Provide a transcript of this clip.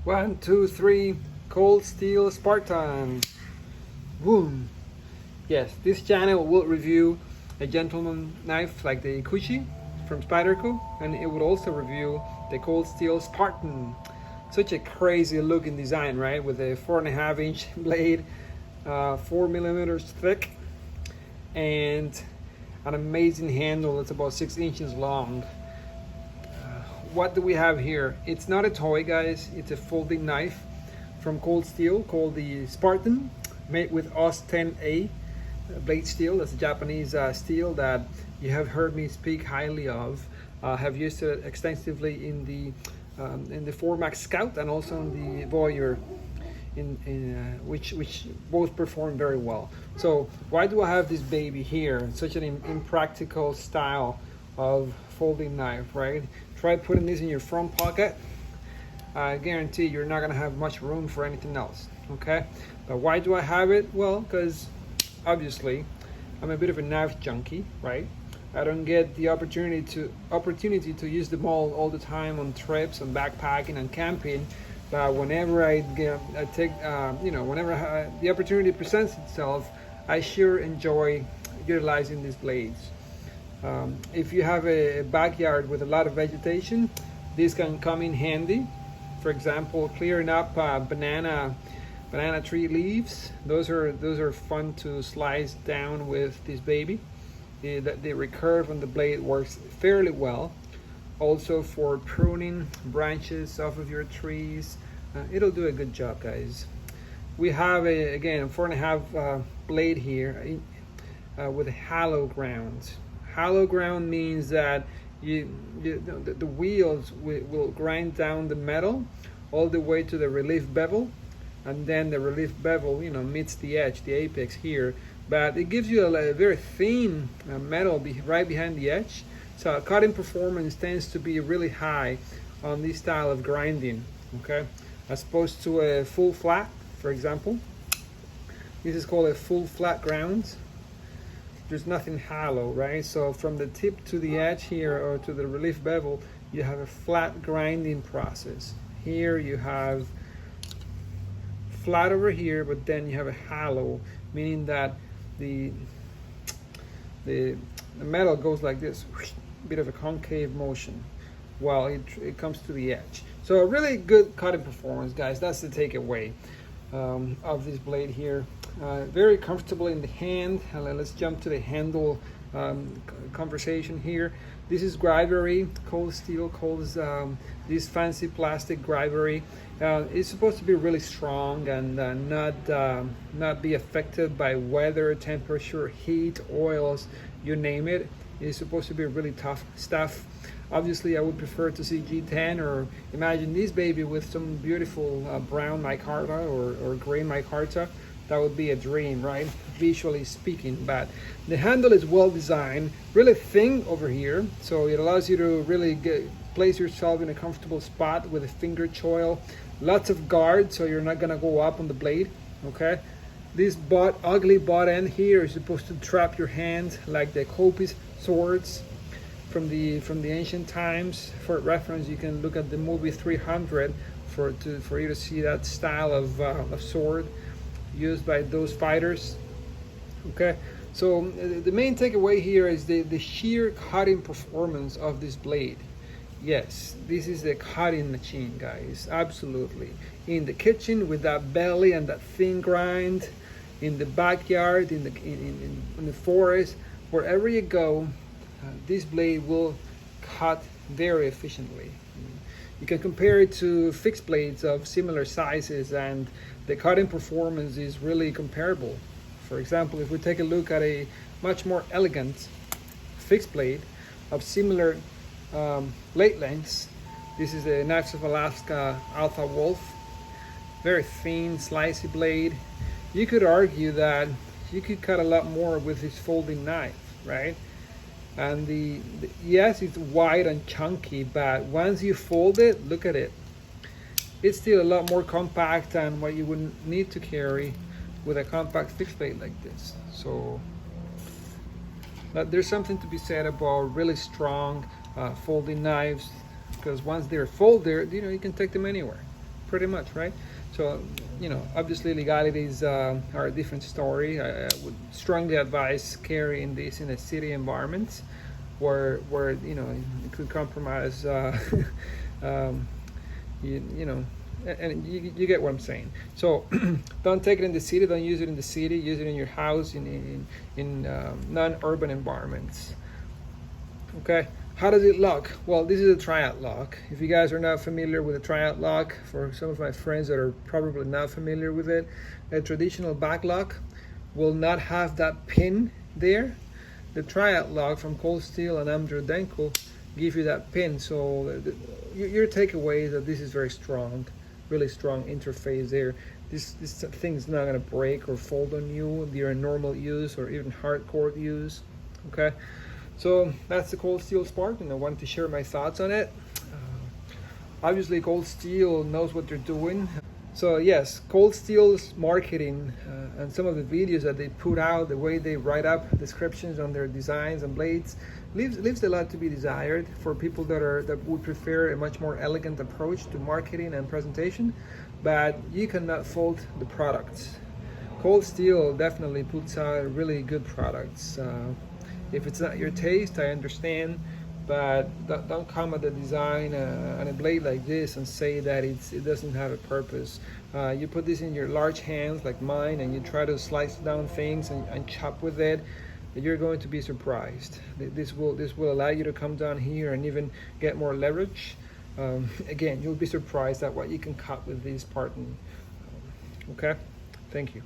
One, two, three. Cold steel Spartan. Boom. Yes, this channel will review a gentleman knife like the Ikushi from Spyderco, and it would also review the cold steel Spartan. Such a crazy looking design, right? With a 4.5-inch blade, 4 millimeters thick, and an amazing handle that's about 6 inches long. What do we have here? It's not a toy, guys. It's a folding knife from Cold Steel called the Spartan, made with AUS10A blade steel. That's a Japanese steel that you have heard me speak highly of. Have used it extensively in the Formax Scout and also in the Voyager, which both perform very well. So why do I have this baby here? Such an impractical style of folding knife, right? Try putting this in your front pocket. I guarantee you're not gonna have much room for anything else, okay? But why do I have it? Well, because obviously I'm a bit of a knife junkie, right? I don't get the opportunity to use them all the time on trips, on backpacking, and camping. But whenever whenever the opportunity presents itself, I sure enjoy utilizing these blades. If you have a backyard with a lot of vegetation, this can come in handy. For example, clearing up banana tree leaves. Those are fun to slice down with this baby. The recurve on the blade works fairly well. Also for pruning branches off of your trees, it'll do a good job, guys. We have again a 4.5 blade here with a hollow ground. Hollow ground means that the wheels will grind down the metal all the way to the relief bevel, and then the relief bevel meets the edge, the apex here, but it gives you a very thin metal right behind the edge, so cutting performance tends to be really high on this style of grinding, okay, as opposed to a full flat. For example, this is called a full flat ground. There's nothing hollow, right? So from the tip to the edge here, or to the relief bevel, you have a flat grinding process. Here you have flat over here, but then you have a hollow, meaning that the metal goes like this, a bit of a concave motion while it comes to the edge. So a really good cutting performance, guys. That's the takeaway of this blade here. Very comfortable in the hand. Let's jump to the handle conversation here. This is Grivery. Cold Steel calls this fancy plastic Grivery. It's supposed to be really strong and not be affected by weather, temperature, heat, oils, you name it. It's supposed to be really tough stuff. Obviously, I would prefer to see G10, or imagine this baby with some beautiful brown micarta or gray micarta. That would be a dream, right? Visually speaking. But the handle is well designed, really thin over here, so it allows you to really place yourself in a comfortable spot with a finger choil. Lots of guard, so you're not gonna go up on the blade, okay? This ugly butt end here is supposed to trap your hand like the Kopis swords from the ancient times. For reference, you can look at the movie 300 for you to see that style of sword used by those fighters. Okay, so the main takeaway here is the sheer cutting performance of this blade. Yes, this is a cutting machine, guys, absolutely. In the kitchen with that belly and that thin grind, in the backyard, in the forest, wherever you go, this blade will cut very efficiently. You can compare it to fixed blades of similar sizes, and the cutting performance is really comparable. For example, if we take a look at a much more elegant fixed blade of similar blade lengths, this is the Knives of Alaska Alpha Wolf. Very thin, slicey blade. You could argue that you could cut a lot more with this folding knife, right? And yes, it's wide and chunky, but once you fold it, look at it. It's still a lot more compact than what you would need to carry with a compact fixed blade like this. So there's something to be said about really strong folding knives, because once they're folded, you can take them anywhere. pretty much, right? So, obviously legalities are a different story. I would strongly advise carrying this in a city environment where it could compromise you know and you get what I'm saying. So don't take it in the city, don't use it in the city, use it in your house, in non-urban environments. Okay, how does it lock? Well, this is a tryout lock. If you guys are not familiar with a tryout lock, for some of my friends that are probably not familiar with it, a traditional back lock will not have that pin there. The tryout lock from Cold Steel and Amdra Denko give you that pin. So your takeaway is that this is very strong, really strong interface there. This thing is not going to break or fold on you during normal use or even hardcore use. Okay, so that's the Cold Steel Spartan. I wanted to share my thoughts on it. Obviously, Cold Steel knows what they're doing. So yes, Cold Steel's marketing and some of the videos that they put out, the way they write up descriptions on their designs and blades, leaves a lot to be desired for people that would prefer a much more elegant approach to marketing and presentation. But you cannot fault the products. Cold Steel definitely puts out really good products. If it's not your taste, I understand. But don't come at the design on a blade like this and say that it doesn't have a purpose. You put this in your large hands like mine and you try to slice down things and chop with it, you're going to be surprised. This will allow you to come down here and even get more leverage. Again, you'll be surprised at what you can cut with this Spartan. Okay, thank you.